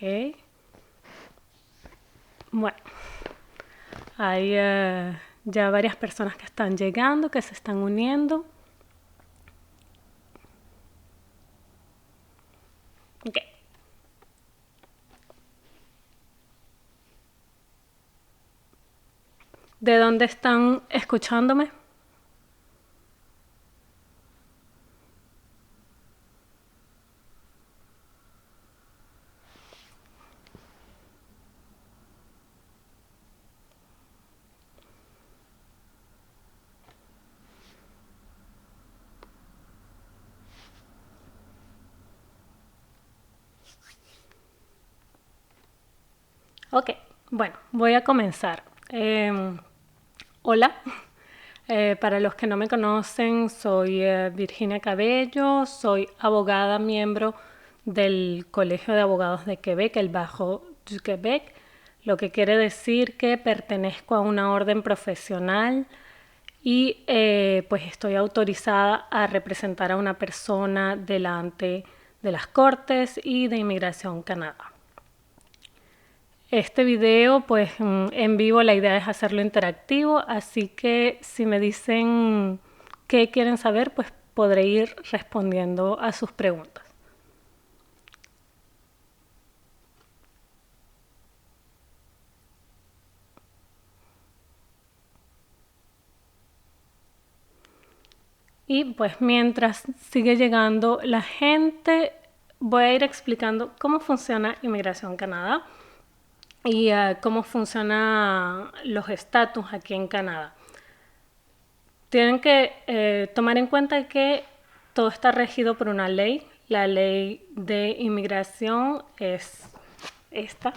Ok. Bueno, hay ya varias personas que están llegando, que se están uniendo. Ok. ¿De dónde están escuchándome? Ok, bueno, voy a comenzar. Hola, para los que no me conocen, soy Virginia Cabello, soy abogada miembro del Colegio de Abogados de Quebec, el Bajo du Quebec, lo que quiere decir que pertenezco a una orden profesional y pues estoy autorizada a representar a una persona delante de las Cortes y de Inmigración Canadá. Este video, pues en vivo la idea es hacerlo interactivo, así que si me dicen qué quieren saber, pues podré ir respondiendo a sus preguntas. Y pues mientras sigue llegando la gente, voy a ir explicando cómo funciona Inmigración Canadá y cómo funcionan los estatus aquí en Canadá. Tienen que tomar en cuenta que todo está regido por una ley. La ley de inmigración es esta,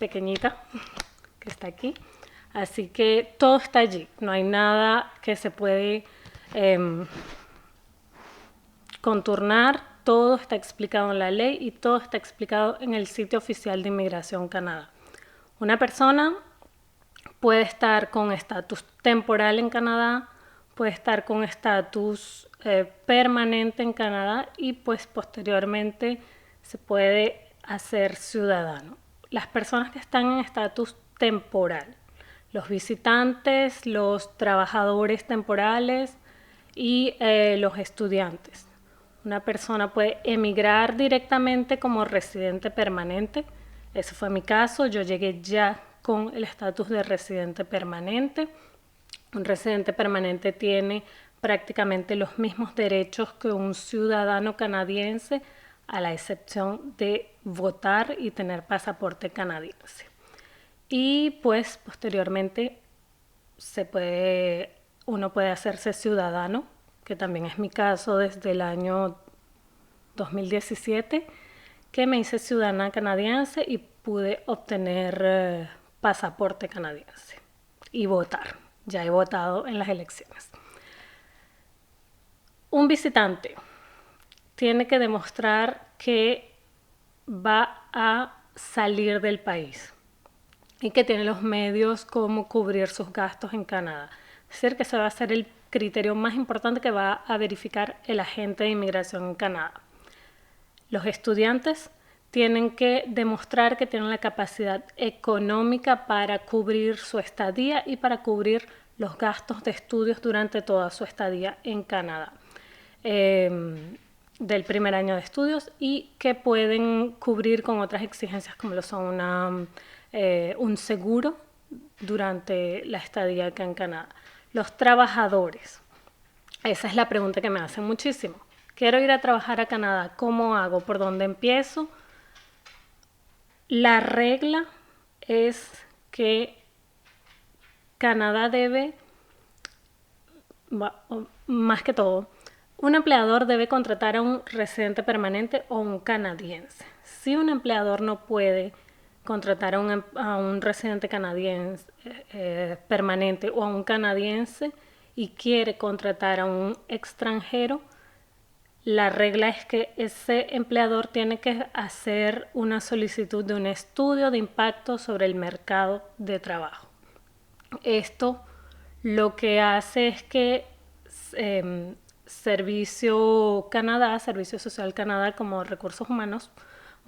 pequeñita, que está aquí. Así que todo está allí. No hay nada que se puede contornar. Todo está explicado en la ley y todo está explicado en el sitio oficial de Inmigración Canadá. Una persona puede estar con estatus temporal en Canadá, puede estar con estatus permanente en Canadá y pues posteriormente se puede hacer ciudadano. Las personas que están en estatus temporal, los visitantes, los trabajadores temporales y los estudiantes. Una persona puede emigrar directamente como residente permanente. Ese fue mi caso. Yo llegué ya con el estatus de residente permanente. Un residente permanente tiene prácticamente los mismos derechos que un ciudadano canadiense, a la excepción de votar y tener pasaporte canadiense. Y pues posteriormente uno puede hacerse ciudadano, que también es mi caso desde el año 2017, que me hice ciudadana canadiense y pude obtener pasaporte canadiense y votar. Ya he votado en las elecciones. Un visitante tiene que demostrar que va a salir del país y que tiene los medios como cubrir sus gastos en Canadá. Es decir, que ese va a ser el criterio más importante que va a verificar el agente de inmigración en Canadá. Los estudiantes tienen que demostrar que tienen la capacidad económica para cubrir su estadía y para cubrir los gastos de estudios durante toda su estadía en Canadá. Del primer año de estudios y que pueden cubrir con otras exigencias como lo son un seguro durante la estadía acá en Canadá. Los trabajadores. Esa es la pregunta que me hacen muchísimo. Quiero ir a trabajar a Canadá. ¿Cómo hago? ¿Por dónde empiezo? La regla es que Canadá debe, más que todo, un empleador debe contratar a un residente permanente o un canadiense. Si un empleador no puede contratar a un residente canadiense permanente o a un canadiense y quiere contratar a un extranjero, la regla es que ese empleador tiene que hacer una solicitud de un estudio de impacto sobre el mercado de trabajo. Esto lo que hace es que Servicio Canadá, Servicio Social Canadá como Recursos Humanos,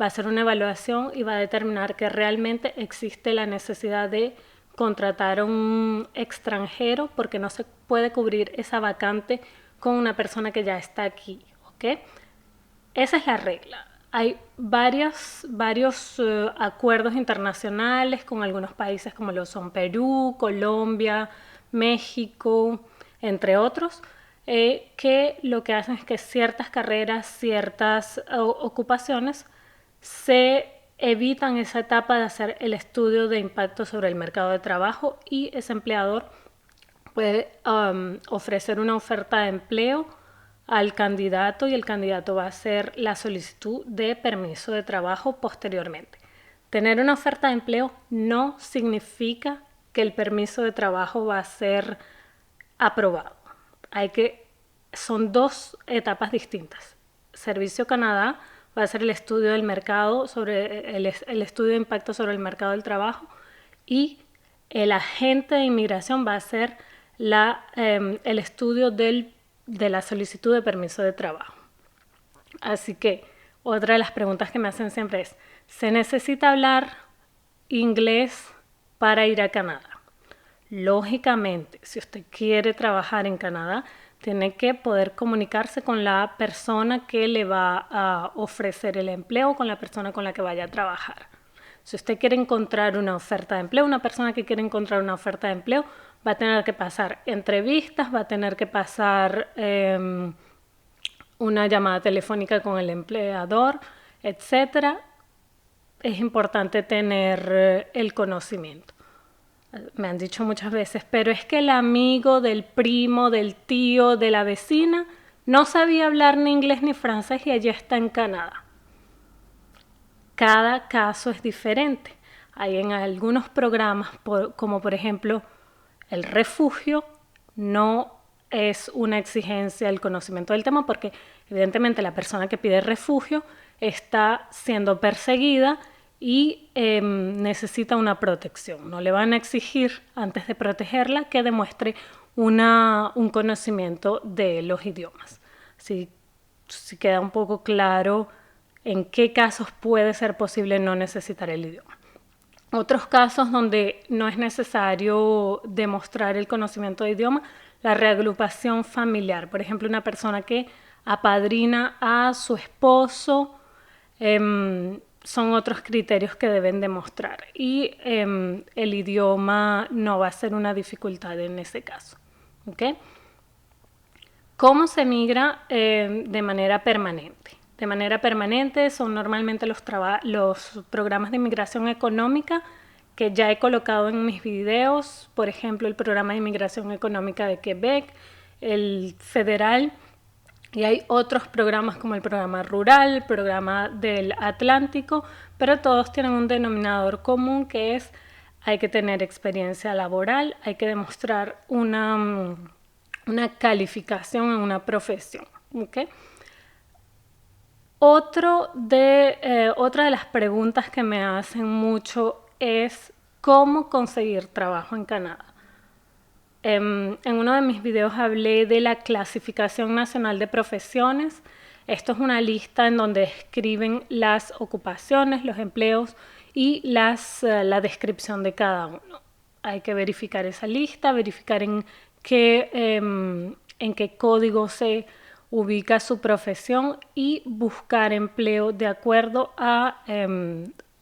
va a hacer una evaluación y va a determinar que realmente existe la necesidad de contratar a un extranjero porque no se puede cubrir esa vacante con una persona que ya está aquí, ¿ok? Esa es la regla. Hay varios acuerdos internacionales con algunos países como lo son Perú, Colombia, México, entre otros, que lo que hacen es que ciertas carreras, ciertas ocupaciones se evitan esa etapa de hacer el estudio de impacto sobre el mercado de trabajo y ese empleador puede ofrecer una oferta de empleo al candidato y el candidato va a hacer la solicitud de permiso de trabajo posteriormente. Tener una oferta de empleo no significa que el permiso de trabajo va a ser aprobado. Son dos etapas distintas. Servicio Canadá va a hacer el estudio del mercado, sobre el estudio de impacto sobre el mercado del trabajo y el agente de inmigración va a hacer el estudio de la solicitud de permiso de trabajo. Así que otra de las preguntas que me hacen siempre es, ¿se necesita hablar inglés para ir a Canadá? Lógicamente, si usted quiere trabajar en Canadá, tiene que poder comunicarse con la persona que le va a ofrecer el empleo, con la persona con la que vaya a trabajar. Si usted quiere encontrar una oferta de empleo, una persona que quiere encontrar una oferta de empleo, va a tener que pasar entrevistas, va a tener que pasar una llamada telefónica con el empleador, etc. Es importante tener el conocimiento. Me han dicho muchas veces, pero es que el amigo del primo, del tío, de la vecina, no sabía hablar ni inglés ni francés y allá está en Canadá. Cada caso es diferente. Hay en algunos programas, como por ejemplo el refugio, no es una exigencia el conocimiento del tema porque evidentemente la persona que pide refugio está siendo perseguida y necesita una protección. No le van a exigir antes de protegerla que demuestre un conocimiento de los idiomas. Si queda un poco claro en qué casos puede ser posible no necesitar el idioma. Otros casos donde no es necesario demostrar el conocimiento de idioma, la reagrupación familiar. Por ejemplo, una persona que apadrina a su esposo, son otros criterios que deben demostrar. Y el idioma no va a ser una dificultad en ese caso. ¿Okay? ¿Cómo se migra de manera permanente? De manera permanente son normalmente los programas de inmigración económica que ya he colocado en mis videos, por ejemplo el programa de inmigración económica de Quebec, el federal, y hay otros programas como el programa rural, el programa del Atlántico, pero todos tienen un denominador común que es hay que tener experiencia laboral, hay que demostrar una calificación en una profesión. ¿Okay? Otra de las preguntas que me hacen mucho es cómo conseguir trabajo en Canadá. En uno de mis videos hablé de la clasificación nacional de profesiones. Esto es una lista en donde describen las ocupaciones, los empleos y la descripción de cada uno. Hay que verificar esa lista, verificar en qué código se ubica su profesión y buscar empleo de acuerdo a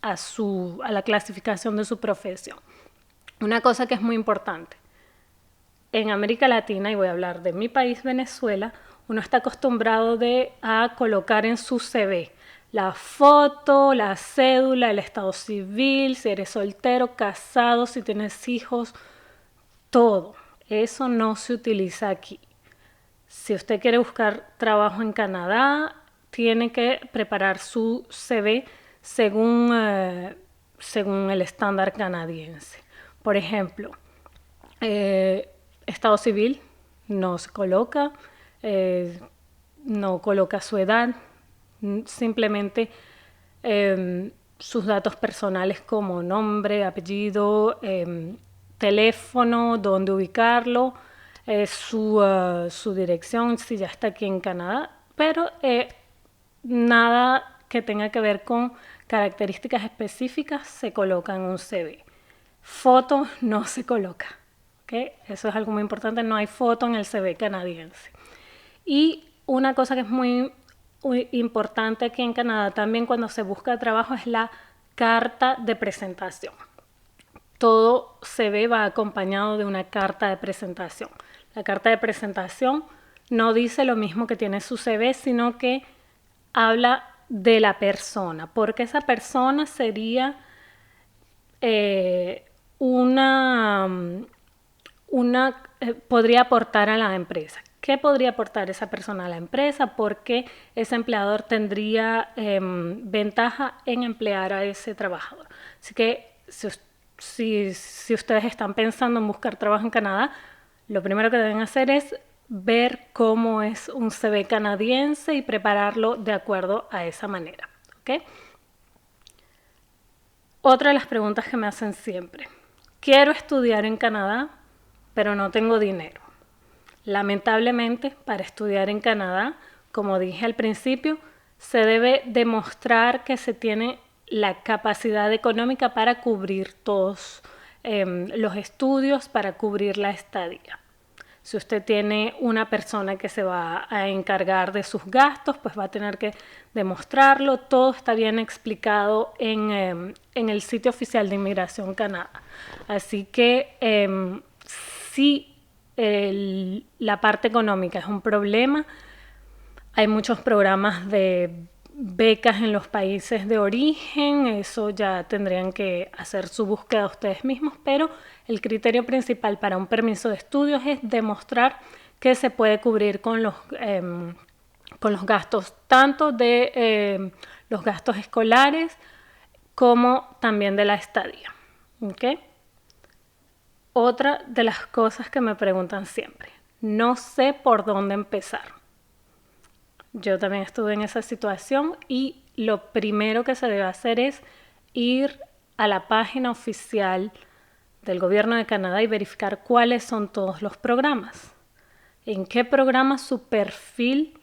la clasificación de su profesión. Una cosa que es muy importante. En América Latina, y voy a hablar de mi país, Venezuela, uno está acostumbrado a colocar en su CV la foto, la cédula, el estado civil, si eres soltero, casado, si tienes hijos, todo. Eso no se utiliza aquí. Si usted quiere buscar trabajo en Canadá, tiene que preparar su CV según el estándar canadiense. Por ejemplo, estado civil no se coloca, no coloca su edad, simplemente sus datos personales como nombre, apellido, teléfono, dónde ubicarlo, su dirección si ya está aquí en Canadá, pero nada que tenga que ver con características específicas se coloca en un CV. Foto no se coloca, ¿okay? Eso es algo muy importante, no hay foto en el CV canadiense. Y una cosa que es muy importante aquí en Canadá también cuando se busca trabajo es la carta de presentación. Todo CV va acompañado de una carta de presentación. La carta de presentación no dice lo mismo que tiene su CV, sino que habla de la persona, porque esa persona sería podría aportar a la empresa. ¿Qué podría aportar esa persona a la empresa? Porque ese empleador tendría ventaja en emplear a ese trabajador. Así que si ustedes están pensando en buscar trabajo en Canadá, lo primero que deben hacer es ver cómo es un CV canadiense y prepararlo de acuerdo a esa manera. ¿Okay? Otra de las preguntas que me hacen siempre. Quiero estudiar en Canadá, pero no tengo dinero. Lamentablemente, para estudiar en Canadá, como dije al principio, se debe demostrar que se tiene la capacidad económica para cubrir todos los estudios, para cubrir la estadía. Si usted tiene una persona que se va a encargar de sus gastos, pues va a tener que demostrarlo. Todo está bien explicado en el sitio oficial de Inmigración Canadá. Así que si la parte económica es un problema, hay muchos programas de becas en los países de origen, eso ya tendrían que hacer su búsqueda ustedes mismos, pero el criterio principal para un permiso de estudios es demostrar que se puede cubrir con los gastos, tanto de los gastos escolares como también de la estadía. ¿Okay? Otra de las cosas que me preguntan siempre, no sé por dónde empezar. Yo también estuve en esa situación y lo primero que se debe hacer es ir a la página oficial del gobierno de Canadá y verificar cuáles son todos los programas. En qué programa su perfil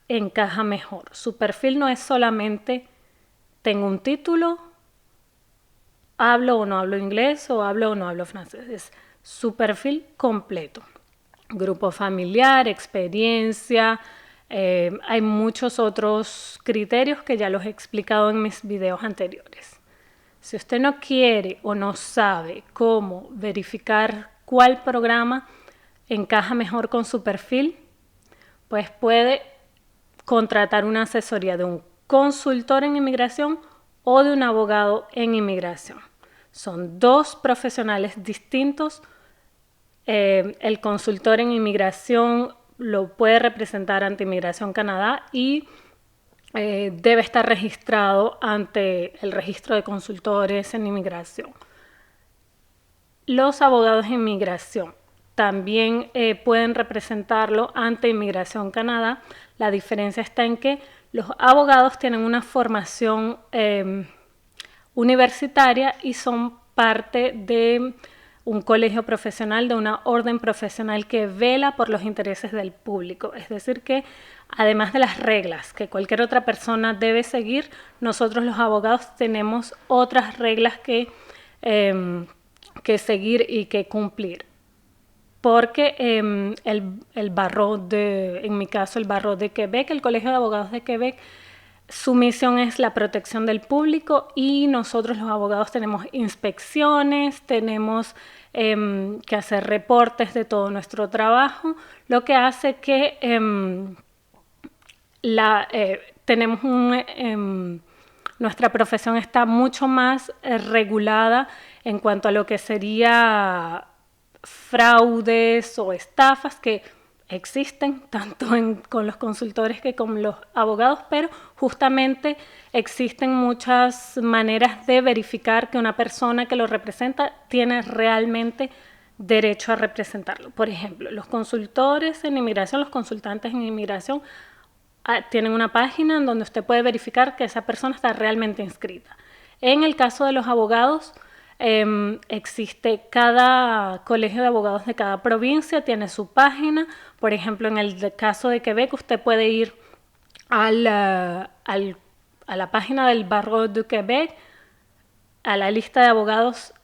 encaja mejor. Su perfil no es solamente tengo un título, hablo o no hablo inglés o hablo o no hablo francés. Es su perfil completo. Grupo familiar, experiencia. Hay muchos otros criterios que ya los he explicado en mis videos anteriores. Si usted no quiere o no sabe cómo verificar cuál programa encaja mejor con su perfil, pues puede contratar una asesoría de un consultor en inmigración o de un abogado en inmigración. Son dos profesionales distintos. El consultor en inmigración lo puede representar ante Inmigración Canadá y debe estar registrado ante el registro de consultores en inmigración. Los abogados en inmigración también pueden representarlo ante Inmigración Canadá. La diferencia está en que los abogados tienen una formación universitaria y son parte de un colegio profesional, de una orden profesional que vela por los intereses del público. Es decir que además de las reglas que cualquier otra persona debe seguir, nosotros los abogados tenemos otras reglas que seguir y que cumplir. Porque el barro en mi caso el barro de Quebec, el Colegio de Abogados de Quebec, su misión es la protección del público y nosotros los abogados tenemos inspecciones, tenemos que hacer reportes de todo nuestro trabajo, lo que hace que tenemos nuestra profesión está mucho más regulada en cuanto a lo que sería fraudes o estafas que existen tanto con los consultores que con los abogados, pero justamente existen muchas maneras de verificar que una persona que lo representa tiene realmente derecho a representarlo. Por ejemplo, los consultores en inmigración, los consultantes en inmigración tienen una página en donde usted puede verificar que esa persona está realmente inscrita. En el caso de los abogados, existe cada colegio de abogados de cada provincia, tiene su página. Por ejemplo, en el caso de Quebec, usted puede ir al a la página del Barreau du Québec, a la lista de abogados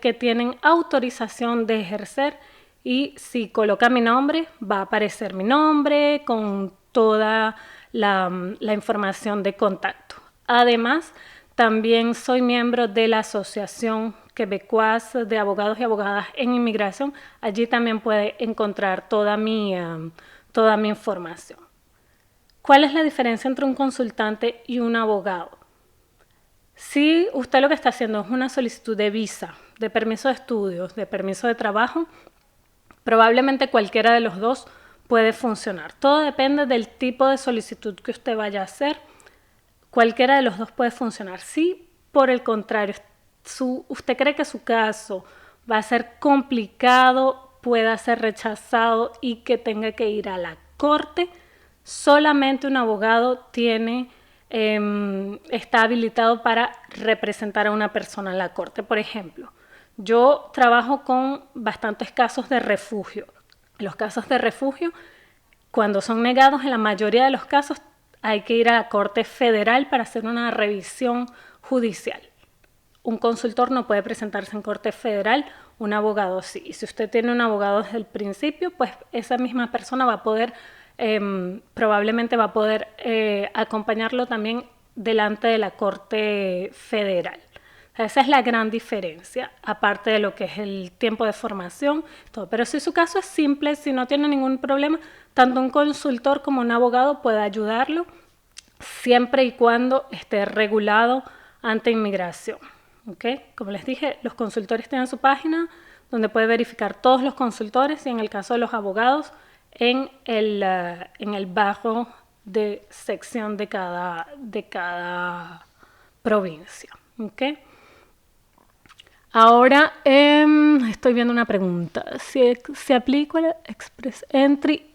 que tienen autorización de ejercer, y si coloca mi nombre, va a aparecer mi nombre con toda la información de contacto. Además, también soy miembro de la Asociación Quebecoise de Abogados y Abogadas en Inmigración. Allí también puede encontrar toda mi información. ¿Cuál es la diferencia entre un consultante y un abogado? Si usted lo que está haciendo es una solicitud de visa, de permiso de estudios, de permiso de trabajo, probablemente cualquiera de los dos puede funcionar. Todo depende del tipo de solicitud que usted vaya a hacer. Cualquiera de los dos puede funcionar. Si, por el contrario, usted cree que su caso va a ser complicado, pueda ser rechazado y que tenga que ir a la corte, solamente un abogado está habilitado para representar a una persona en la corte. Por ejemplo, yo trabajo con bastantes casos de refugio. Los casos de refugio, cuando son negados, en la mayoría de los casos hay que ir a la Corte Federal para hacer una revisión judicial. Un consultor no puede presentarse en Corte Federal, un abogado sí. Y si usted tiene un abogado desde el principio, pues esa misma persona va a poder, probablemente va a poder acompañarlo también delante de la Corte Federal. Esa es la gran diferencia, aparte de lo que es el tiempo de formación, todo. Pero si su caso es simple, si no tiene ningún problema, tanto un consultor como un abogado puede ayudarlo, siempre y cuando esté regulado ante inmigración. ¿Okay? Como les dije, los consultores tienen su página donde puede verificar todos los consultores, y en el caso de los abogados, en el bajo de sección de cada provincia. ¿Okay? Ahora estoy viendo una pregunta. Si aplico a Express Entry,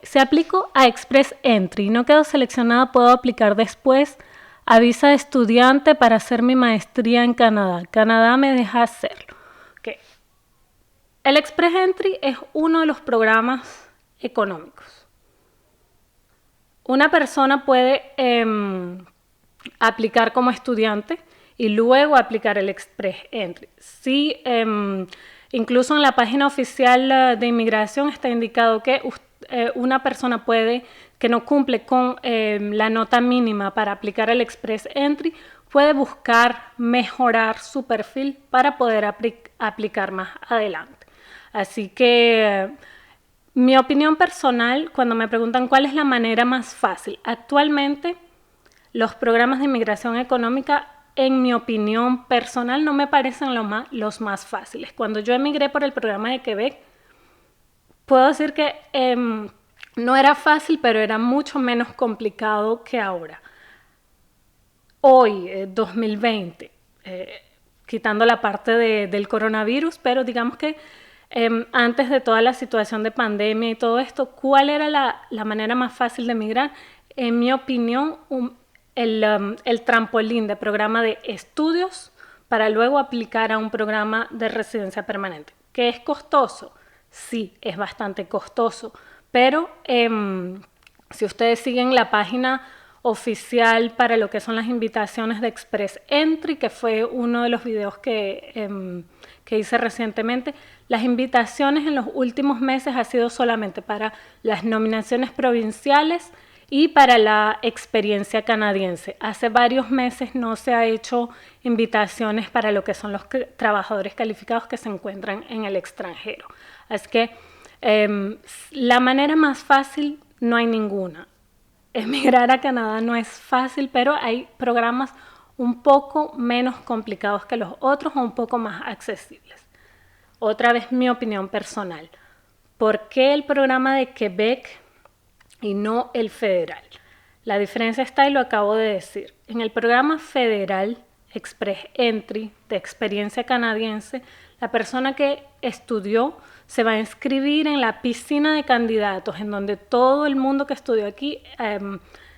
si aplico a Express Entry y no quedo seleccionada, ¿puedo aplicar después a visa de estudiante para hacer mi maestría en Canadá? Canadá me deja hacerlo. Okay. El Express Entry es uno de los programas económicos. Una persona puede aplicar como estudiante y luego aplicar el Express Entry. Sí, incluso en la página oficial de inmigración está indicado que una persona que no cumple con la nota mínima para aplicar el Express Entry, puede buscar mejorar su perfil para poder aplicar más adelante. Así que mi opinión personal, cuando me preguntan cuál es la manera más fácil, actualmente los programas de inmigración económica, en mi opinión personal, no me parecen los más fáciles. Cuando yo emigré por el programa de Quebec, puedo decir que no era fácil, pero era mucho menos complicado que ahora. Hoy, 2020, quitando la parte del coronavirus, pero digamos que antes de toda la situación de pandemia y todo esto, ¿cuál era la manera más fácil de emigrar? En mi opinión, el trampolín de programa de estudios para luego aplicar a un programa de residencia permanente. ¿Que es costoso? Sí, es bastante costoso, pero si ustedes siguen la página oficial para lo que son las invitaciones de Express Entry, que fue uno de los videos que hice recientemente, las invitaciones en los últimos meses ha sido solamente para las nominaciones provinciales y para la experiencia canadiense. Hace varios meses no se ha hecho invitaciones para lo que son los trabajadores calificados que se encuentran en el extranjero. Así que la manera más fácil no hay ninguna. Emigrar a Canadá no es fácil, pero hay programas un poco menos complicados que los otros o un poco más accesibles. Otra vez mi opinión personal. ¿Por qué el programa de Quebec y no el federal? La diferencia está, y lo acabo de decir. En el programa federal, Express Entry, de experiencia canadiense, la persona que estudió se va a inscribir en la piscina de candidatos, en donde todo el mundo que estudió aquí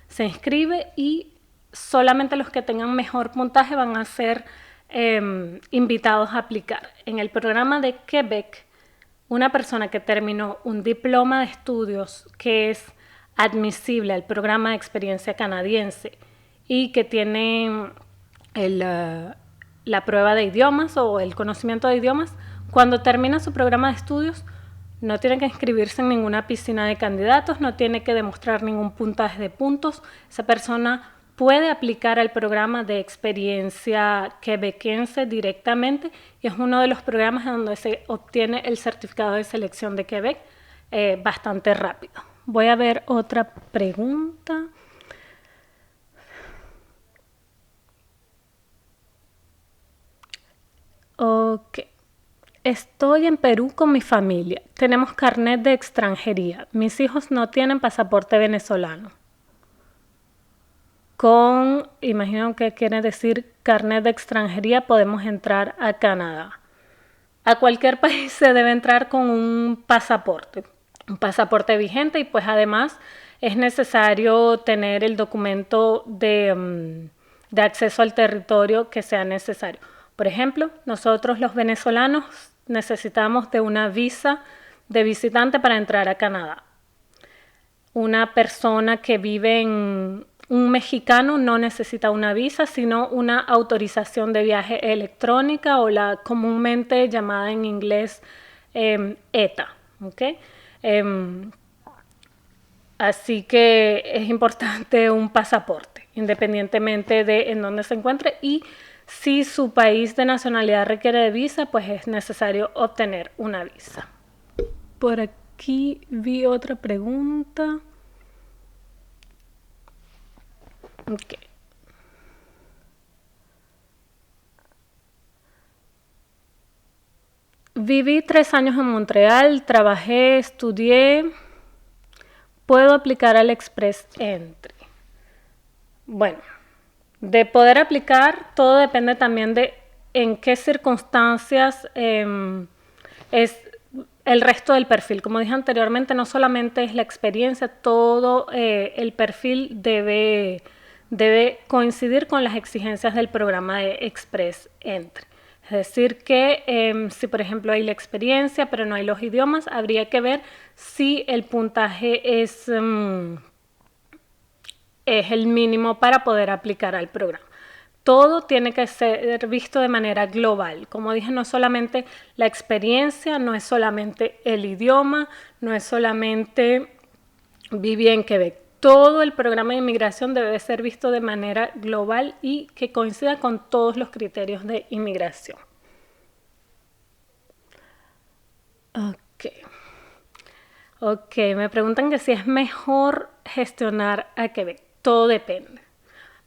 se inscribe, y solamente los que tengan mejor puntaje van a ser invitados a aplicar. En el programa de Quebec, una persona que terminó un diploma de estudios que es admisible al programa de experiencia canadiense y que tienen la prueba de idiomas o el conocimiento de idiomas, cuando termina su programa de estudios, no tiene que inscribirse en ninguna piscina de candidatos, no tiene que demostrar ningún puntaje de puntos. Esa persona puede aplicar al programa de experiencia quebequense directamente y es uno de los programas donde se obtiene el certificado de selección de Quebec bastante rápido. Voy a ver otra pregunta. Ok. Estoy en Perú con mi familia. Tenemos carnet de extranjería. Mis hijos no tienen pasaporte venezolano. Imagino que quiere decir carnet de extranjería, podemos entrar a Canadá. A cualquier país se debe entrar con un pasaporte vigente, y pues además es necesario tener el documento de acceso al territorio que sea necesario. Por ejemplo, nosotros los venezolanos necesitamos de una visa de visitante para entrar a Canadá. Una persona que vive en un mexicano no necesita una visa, sino una autorización de viaje electrónica o la comúnmente llamada en inglés ETA. ¿Okay? Así que es importante un pasaporte, independientemente de en dónde se encuentre, y si su país de nacionalidad requiere de visa, pues es necesario obtener una visa. Por aquí vi otra pregunta. Okay. Viví 3 años en Montreal, trabajé, estudié. ¿Puedo aplicar al Express Entry? Bueno, de poder aplicar, todo depende también de en qué circunstancias es el resto del perfil. Como dije anteriormente, no solamente es la experiencia, todo el perfil debe coincidir con las exigencias del programa de Express Entry. Es decir que si por ejemplo hay la experiencia pero no hay los idiomas, habría que ver si el puntaje es el mínimo para poder aplicar al programa. Todo tiene que ser visto de manera global. Como dije, no es solamente la experiencia, no es solamente el idioma, no es solamente vivir en Quebec. Todo el programa de inmigración debe ser visto de manera global y que coincida con todos los criterios de inmigración. Ok, me preguntan que si es mejor gestionar a Quebec. Todo depende.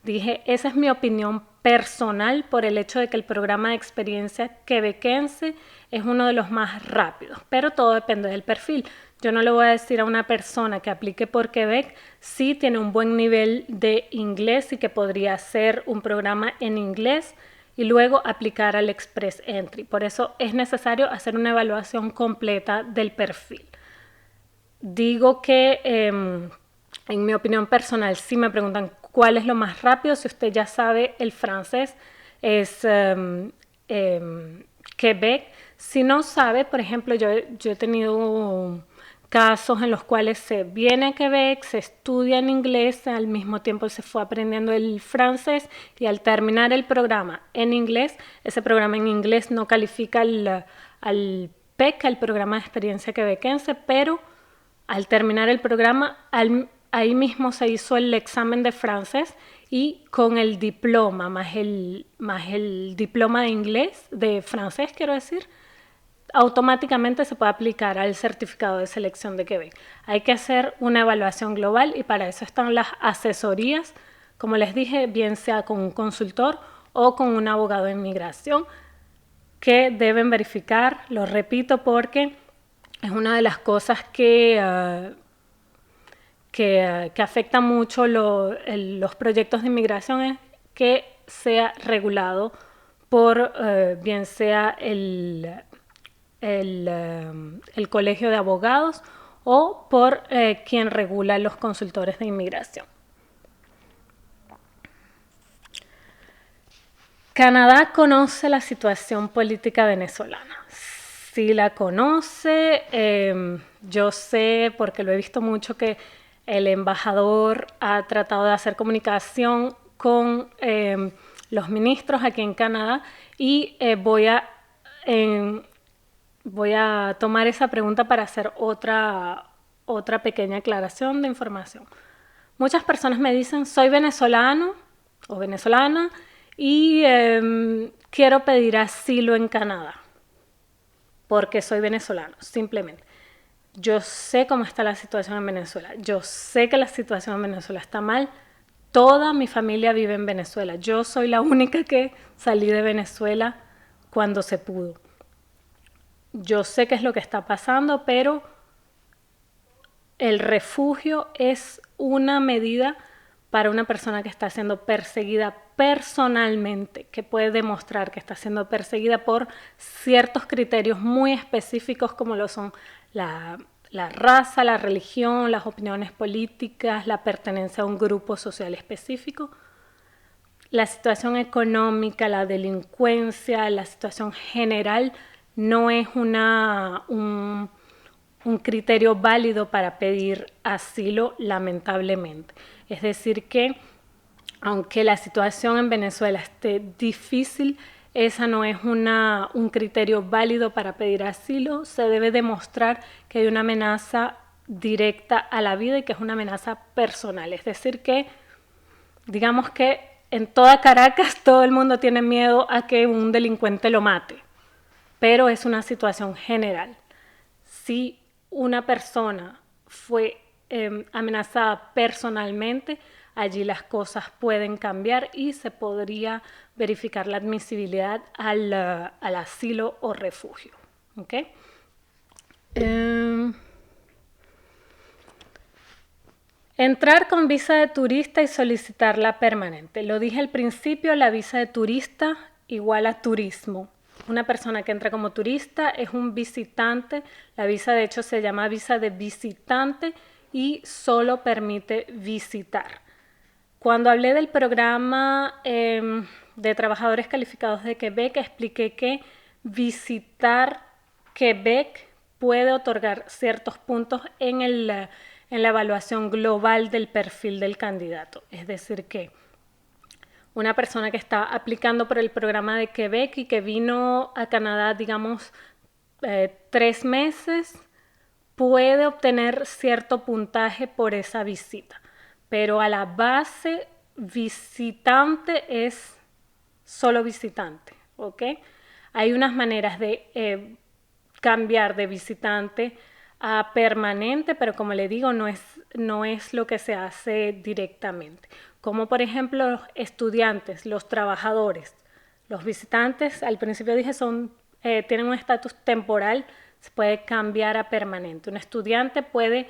Dije, esa es mi opinión personal por el hecho de que el programa de experiencia quebequense es uno de los más rápidos, pero todo depende del perfil. Yo no le voy a decir a una persona que aplique por Quebec si tiene un buen nivel de inglés y que podría hacer un programa en inglés y luego aplicar al Express Entry. Por eso es necesario hacer una evaluación completa del perfil. Digo que en mi opinión personal, si me preguntan cuál es lo más rápido, si usted ya sabe el francés, es Quebec. Si no sabe, por ejemplo, yo he tenido casos en los cuales se viene a Quebec, se estudia en inglés, al mismo tiempo se fue aprendiendo el francés y al terminar el programa en inglés, ese programa en inglés no califica al PEC, al programa de experiencia quebequense, pero al terminar el programa, ahí mismo se hizo el examen de francés y con el diploma más el diploma de inglés, de francés quiero decir, automáticamente se puede aplicar al certificado de selección de Quebec. Hay que hacer una evaluación global y para eso están las asesorías, como les dije, bien sea con un consultor o con un abogado de inmigración que deben verificar, lo repito porque es una de las cosas que afecta mucho los proyectos de inmigración, es que sea regulado por bien sea el colegio de abogados o por quien regula los consultores de inmigración. Canadá conoce la situación política venezolana. Sí la conoce, yo sé porque lo he visto mucho que el embajador ha tratado de hacer comunicación con los ministros aquí en Canadá y voy a tomar esa pregunta para hacer otra pequeña aclaración de información. Muchas personas me dicen, soy venezolano o venezolana y quiero pedir asilo en Canadá porque soy venezolano, simplemente. Yo sé cómo está la situación en Venezuela. Yo sé que la situación en Venezuela está mal. Toda mi familia vive en Venezuela. Yo soy la única que salí de Venezuela cuando se pudo. Yo sé qué es lo que está pasando, pero el refugio es una medida para una persona que está siendo perseguida personalmente, que puede demostrar que está siendo perseguida por ciertos criterios muy específicos como lo son la raza, la religión, las opiniones políticas, la pertenencia a un grupo social específico, la situación económica, la delincuencia, la situación general no es un criterio válido para pedir asilo, lamentablemente. Es decir que, aunque la situación en Venezuela esté difícil, esa no es un criterio válido para pedir asilo. Se debe demostrar que hay una amenaza directa a la vida y que es una amenaza personal. Es decir que, digamos que en toda Caracas todo el mundo tiene miedo a que un delincuente lo mate, pero es una situación general. Si una persona fue amenazada personalmente, allí las cosas pueden cambiar y se podría verificar la admisibilidad al asilo o refugio. ¿Okay? Entrar con visa de turista y solicitarla permanente. Lo dije al principio, la visa de turista igual a turismo. Una persona que entra como turista es un visitante. La visa de hecho se llama visa de visitante y solo permite visitar. Cuando hablé del programa de trabajadores calificados de Quebec, expliqué que visitar Quebec puede otorgar ciertos puntos en la evaluación global del perfil del candidato. Es decir que una persona que está aplicando por el programa de Quebec y que vino a Canadá, digamos, 3 meses, puede obtener cierto puntaje por esa visita. Pero a la base, visitante es solo visitante, ¿ok? Hay unas maneras de cambiar de visitante a permanente, pero como le digo, no es lo que se hace directamente. Como por ejemplo los estudiantes, los trabajadores, los visitantes, al principio dije, tienen un estatus temporal, se puede cambiar a permanente. Un estudiante puede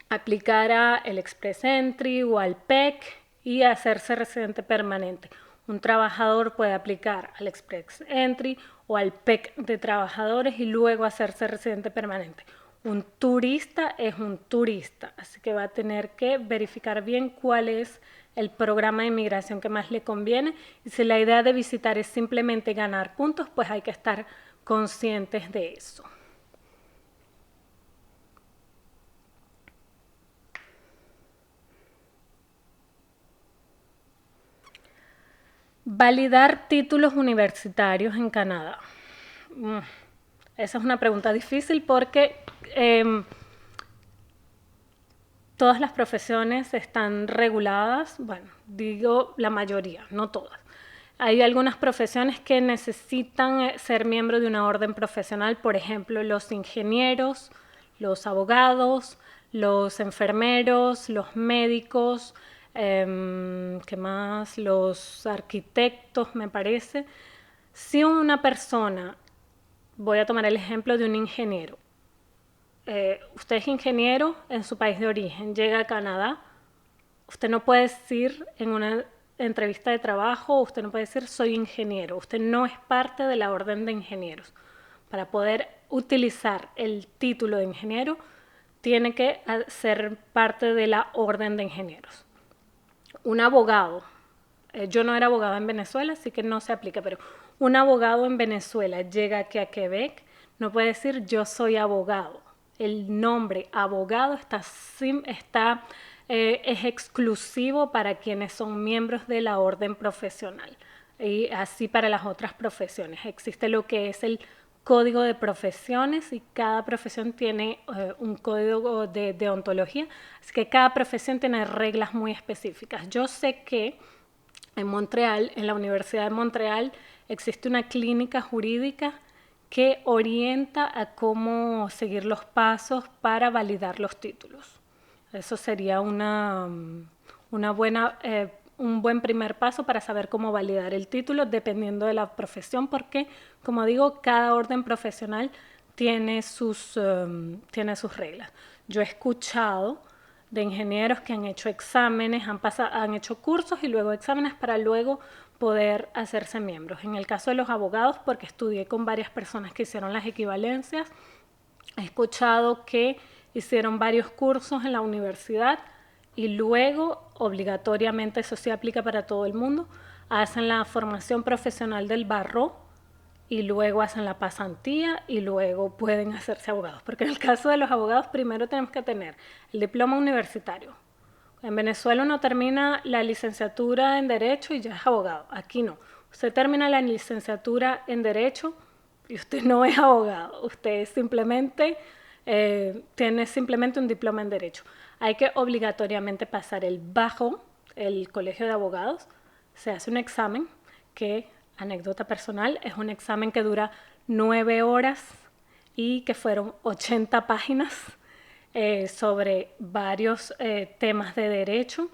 aplicar al Express Entry o al PEC y hacerse residente permanente. Un trabajador puede aplicar al Express Entry o al PEC de trabajadores y luego hacerse residente permanente. Un turista es un turista, así que va a tener que verificar bien cuál es el programa de inmigración que más le conviene, y si la idea de visitar es simplemente ganar puntos, pues hay que estar conscientes de eso. Validar títulos universitarios en Canadá. Esa es una pregunta difícil porque todas las profesiones están reguladas, bueno, digo la mayoría, no todas. Hay algunas profesiones que necesitan ser miembro de una orden profesional, por ejemplo, los ingenieros, los abogados, los enfermeros, los médicos, ¿qué más? Los arquitectos, me parece. Si una persona, voy a tomar el ejemplo de un ingeniero, usted es ingeniero en su país de origen, llega a Canadá, usted no puede decir en una entrevista de trabajo, usted no puede decir soy ingeniero, usted no es parte de la orden de ingenieros. Para poder utilizar el título de ingeniero, tiene que ser parte de la orden de ingenieros. Un abogado, yo no era abogada en Venezuela, así que no se aplica, pero un abogado en Venezuela llega aquí a Quebec, no puede decir yo soy abogado. El nombre abogado está es exclusivo para quienes son miembros de la orden profesional y así para las otras profesiones. Existe lo que es el código de profesiones y cada profesión tiene un código de deontología, así que cada profesión tiene reglas muy específicas. Yo sé que en Montreal, en la Universidad de Montreal, existe una clínica jurídica que orienta a cómo seguir los pasos para validar los títulos. Eso sería un buen primer paso para saber cómo validar el título dependiendo de la profesión, porque, como digo, cada orden profesional tiene sus reglas. Yo he escuchado de ingenieros que han hecho exámenes, han hecho cursos y luego exámenes para luego poder hacerse miembros. En el caso de los abogados, porque estudié con varias personas que hicieron las equivalencias, he escuchado que hicieron varios cursos en la universidad y luego, obligatoriamente, eso sí aplica para todo el mundo, hacen la formación profesional del barro y luego hacen la pasantía y luego pueden hacerse abogados. Porque en el caso de los abogados primero tenemos que tener el diploma universitario. En Venezuela uno termina la licenciatura en Derecho y ya es abogado. Aquí no. Usted termina la licenciatura en Derecho y usted no es abogado. Usted simplemente tiene simplemente un diploma en Derecho. Hay que obligatoriamente pasar el bajo, el Colegio de Abogados. Se hace un examen que, anécdota personal, es un examen que dura 9 horas y que fueron 80 páginas sobre varios temas de derecho.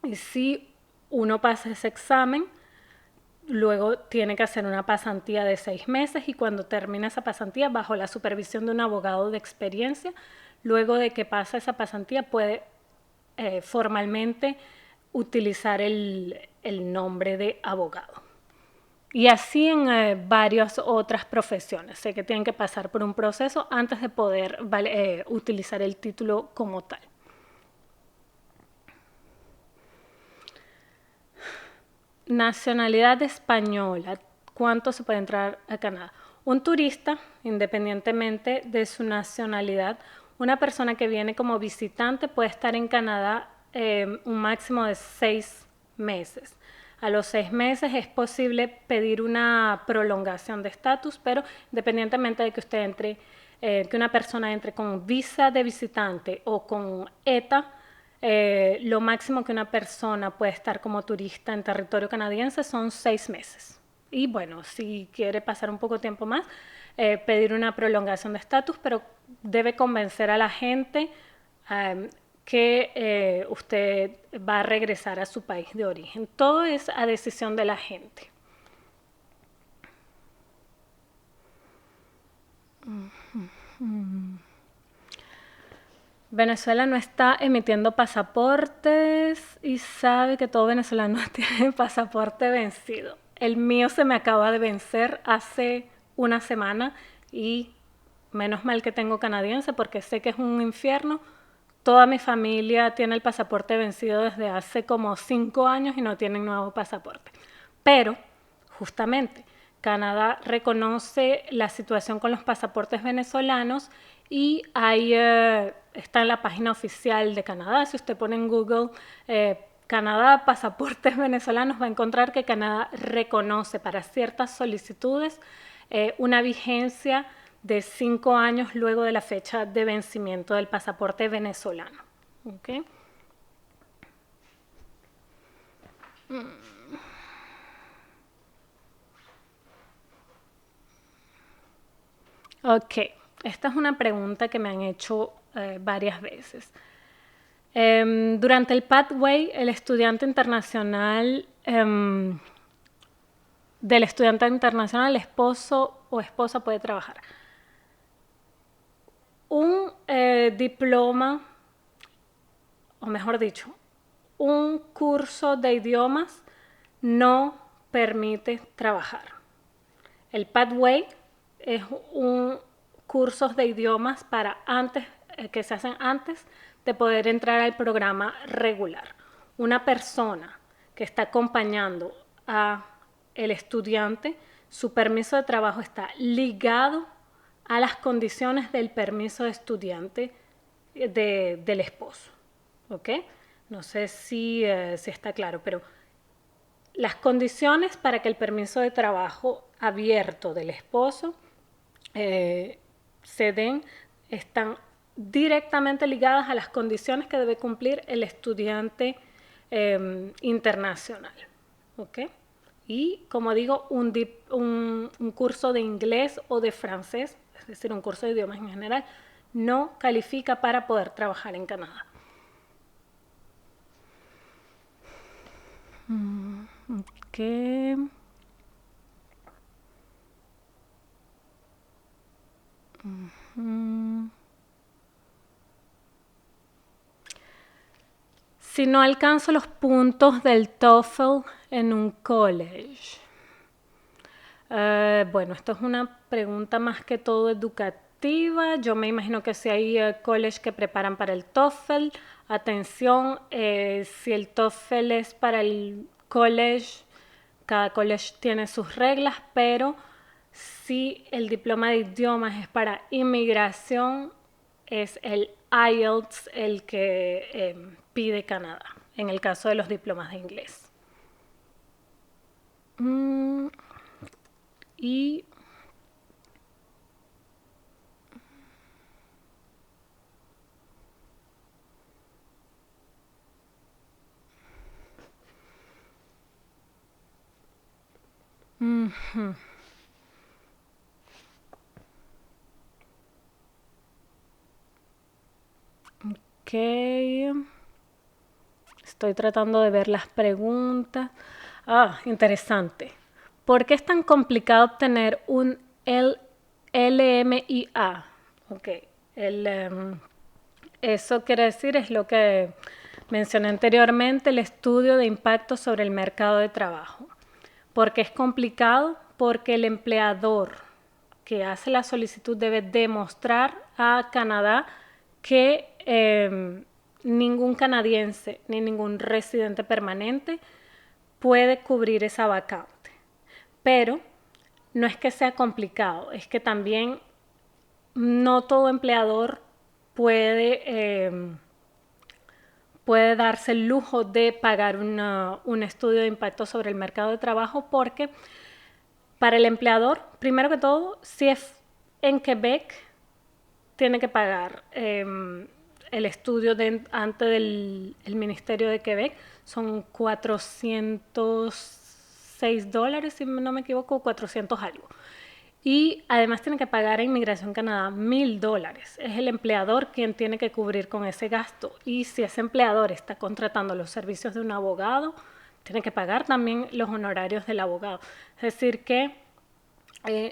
Y si uno pasa ese examen, luego tiene que hacer una pasantía de 6 meses y cuando termina esa pasantía, bajo la supervisión de un abogado de experiencia, luego de que pasa esa pasantía puede formalmente utilizar el nombre de abogado. Y así en varias otras profesiones. Sé que tienen que pasar por un proceso antes de poder utilizar el título como tal. Nacionalidad española. ¿Cuánto se puede entrar a Canadá? Un turista, independientemente de su nacionalidad, una persona que viene como visitante puede estar en Canadá un máximo de 6 meses. A los 6 meses es posible pedir una prolongación de estatus, pero independientemente de que usted entre, que una persona entre con visa de visitante o con ETA, lo máximo que una persona puede estar como turista en territorio canadiense son 6 meses. Y bueno, si quiere pasar un poco de tiempo más, pedir una prolongación de estatus, pero debe convencer a la gente que usted va a regresar a su país de origen. Todo es a decisión de la gente. Venezuela no está emitiendo pasaportes y sabe que todo venezolano tiene pasaporte vencido. El mío se me acaba de vencer hace una semana y menos mal que tengo canadiense porque sé que es un infierno. Toda mi familia tiene el pasaporte vencido desde hace como 5 años y no tienen nuevo pasaporte. Pero, justamente, Canadá reconoce la situación con los pasaportes venezolanos y está en la página oficial de Canadá. Si usted pone en Google Canadá, pasaportes venezolanos, va a encontrar que Canadá reconoce para ciertas solicitudes una vigencia de 5 años luego de la fecha de vencimiento del pasaporte venezolano. ¿Okay? Ok, esta es una pregunta que me han hecho varias veces. Durante el pathway, el estudiante internacional, del estudiante internacional, el esposo o esposa puede trabajar. Un diploma, o mejor dicho, un curso de idiomas no permite trabajar. El pathway es un curso de idiomas para que se hacen antes de poder entrar al programa regular. Una persona que está acompañando a el estudiante, su permiso de trabajo está ligado a las condiciones del permiso de estudiante del esposo. ¿Ok? No sé si está claro, pero las condiciones para que el permiso de trabajo abierto del esposo se den están directamente ligadas a las condiciones que debe cumplir el estudiante internacional. ¿Ok? Y como digo, un curso de inglés o de francés, es decir, un curso de idiomas en general, no califica para poder trabajar en Canadá. Ok. Si no alcanzo los puntos del TOEFL en un college. Bueno, esto es una pregunta más que todo educativa. Yo me imagino que si hay colleges que preparan para el TOEFL, atención, si el TOEFL es para el college, cada college tiene sus reglas, pero si el diploma de idiomas es para inmigración, es el IELTS el que pide Canadá, en el caso de los diplomas de inglés. Y ok, estoy tratando de ver las preguntas. Ah, interesante. ¿Por qué es tan complicado obtener un LMIA? Ok, eso quiere decir, es lo que mencioné anteriormente, el estudio de impacto sobre el mercado de trabajo. ¿Por qué es complicado? Porque el empleador que hace la solicitud debe demostrar a Canadá que ningún canadiense ni ningún residente permanente puede cubrir esa vacante. Pero no es que sea complicado, es que también no todo empleador puede darse el lujo de pagar un estudio de impacto sobre el mercado de trabajo, porque para el empleador, primero que todo, si es en Quebec, tiene que pagar el estudio ante el Ministerio de Quebec. Son $406, si no me equivoco, 400 algo. Y además tiene que pagar a Inmigración Canadá $1,000. Es el empleador quien tiene que cubrir con ese gasto. Y si ese empleador está contratando los servicios de un abogado, tiene que pagar también los honorarios del abogado. Es decir que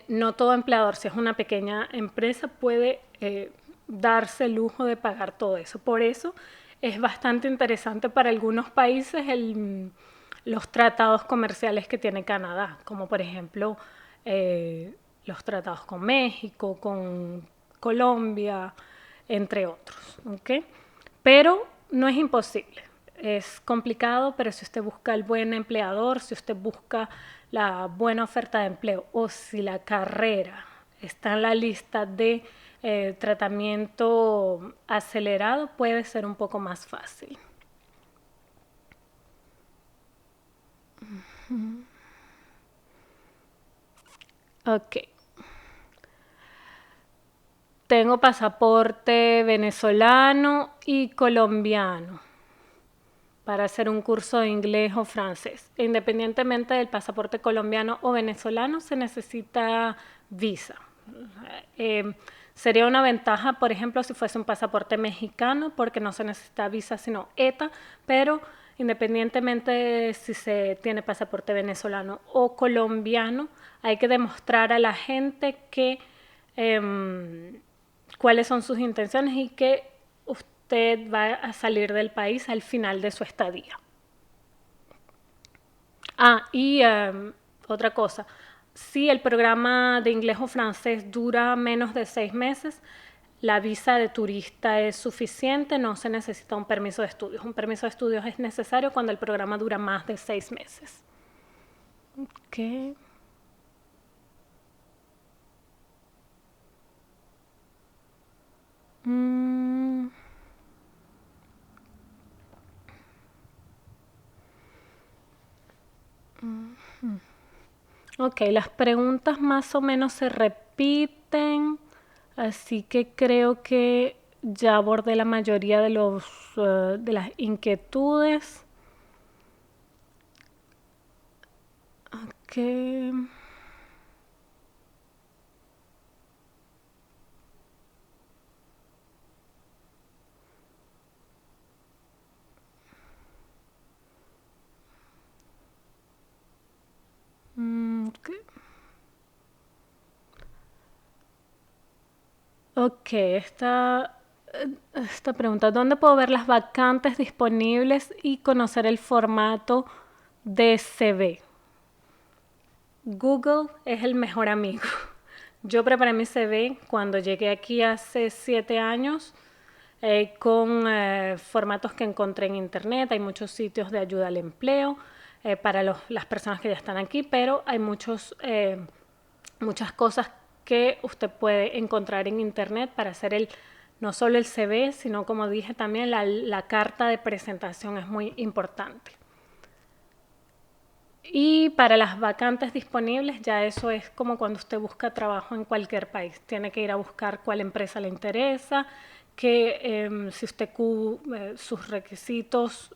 no todo empleador, si es una pequeña empresa, puede darse el lujo de pagar todo eso. Por eso es bastante interesante para algunos países los tratados comerciales que tiene Canadá, como por ejemplo los tratados con México, con Colombia, entre otros. ¿Okay? Pero no es imposible. Es complicado, pero si usted busca el buen empleador, si usted busca la buena oferta de empleo o si la carrera está en la lista de tratamiento acelerado, puede ser un poco más fácil. Ok. Tengo pasaporte venezolano y colombiano para hacer un curso de inglés o francés. Independientemente del pasaporte colombiano o venezolano, se necesita visa. Sería una ventaja, por ejemplo, si fuese un pasaporte mexicano, porque no se necesita visa, sino ETA, pero independientemente de si se tiene pasaporte venezolano o colombiano, hay que demostrar a la gente que cuáles son sus intenciones y que usted va a salir del país al final de su estadía. Y otra cosa, si el programa de inglés o francés dura menos de 6 meses, la visa de turista es suficiente, no se necesita un permiso de estudios. Un permiso de estudios es necesario cuando el programa dura más de 6 meses. Okay. Ok, las preguntas más o menos se repiten, así que creo que ya abordé la mayoría de las inquietudes. Ok. Ok. Ok, esta pregunta, ¿dónde puedo ver las vacantes disponibles y conocer el formato de CV? Google es el mejor amigo. Yo preparé mi CV cuando llegué aquí hace 7 años con formatos que encontré en internet. Hay muchos sitios de ayuda al empleo para las personas que ya están aquí, pero hay muchas cosas que usted puede encontrar en internet para hacer no solo el CV, sino como dije también la carta de presentación es muy importante. Y para las vacantes disponibles, ya eso es como cuando usted busca trabajo en cualquier país. Tiene que ir a buscar cuál empresa le interesa, si usted sus requisitos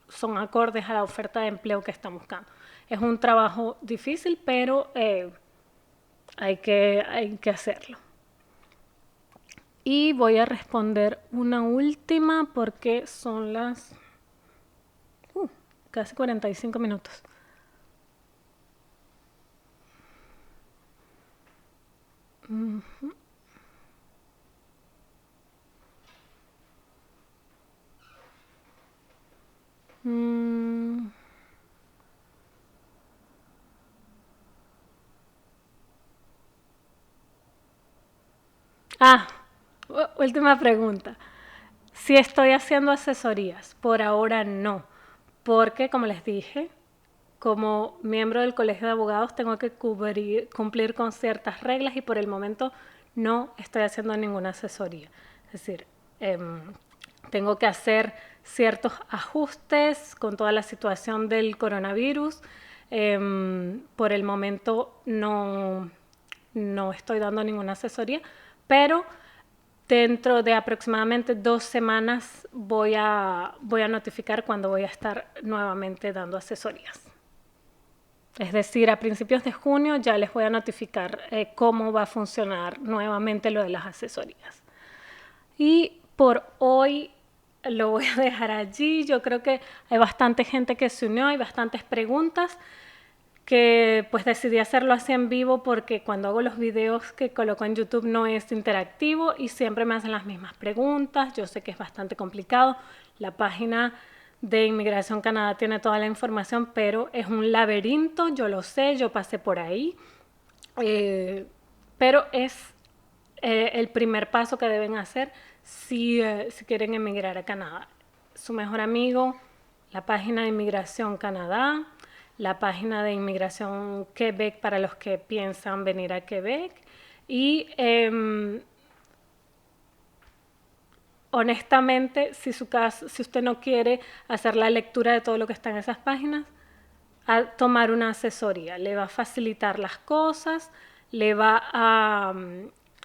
son acordes a la oferta de empleo que está buscando. Es un trabajo difícil, pero hay que hacerlo. Y voy a responder una última porque son las casi 45 minutos. Mm. Ah, última pregunta. Si estoy haciendo asesorías, por ahora no, porque como les dije, como miembro del Colegio de Abogados tengo que cumplir con ciertas reglas y por el momento no estoy haciendo ninguna asesoría. Es decir, tengo que hacer ciertos ajustes con toda la situación del coronavirus. Por el momento no estoy dando ninguna asesoría, pero dentro de aproximadamente 2 semanas voy a notificar cuando voy a estar nuevamente dando asesorías. Es decir, a principios de junio ya les voy a notificar cómo va a funcionar nuevamente lo de las asesorías. Y por hoy lo voy a dejar allí. Yo creo que hay bastante gente que se unió, hay bastantes preguntas que pues decidí hacerlo así en vivo porque cuando hago los videos que coloco en YouTube no es interactivo y siempre me hacen las mismas preguntas. Yo sé que es bastante complicado. La página de Inmigración Canadá tiene toda la información, pero es un laberinto, yo lo sé, yo pasé por ahí. Pero es el primer paso que deben hacer si quieren emigrar a Canadá. Su mejor amigo, la página de Inmigración Canadá, la página de Inmigración Quebec para los que piensan venir a Quebec y honestamente, si usted no quiere hacer la lectura de todo lo que está en esas páginas, a tomar una asesoría. Le va a facilitar las cosas, le va a,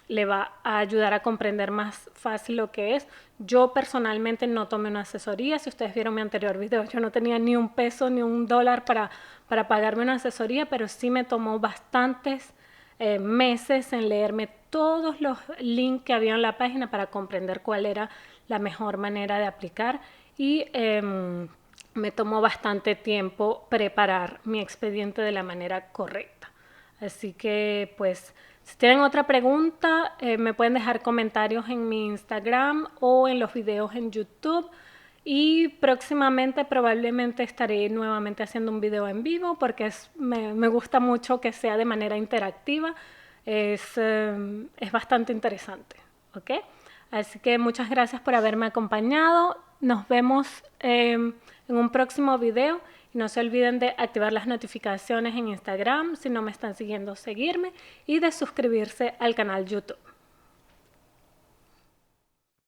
le va a ayudar a comprender más fácil lo que es. Yo personalmente no tomé una asesoría. Si ustedes vieron mi anterior video, yo no tenía ni un peso ni un dólar para pagarme una asesoría, pero sí me tomó bastantes meses en leerme todos los links que había en la página para comprender cuál era la mejor manera de aplicar y me tomó bastante tiempo preparar mi expediente de la manera correcta. Así que pues si tienen otra pregunta me pueden dejar comentarios en mi Instagram o en los videos en YouTube. Y próximamente probablemente estaré nuevamente haciendo un video en vivo porque me gusta mucho que sea de manera interactiva. Es bastante interesante. ¿Ok? Así que muchas gracias por haberme acompañado. Nos vemos en un próximo video. Y no se olviden de activar las notificaciones en Instagram si no me están siguiendo, seguirme y de suscribirse al canal YouTube.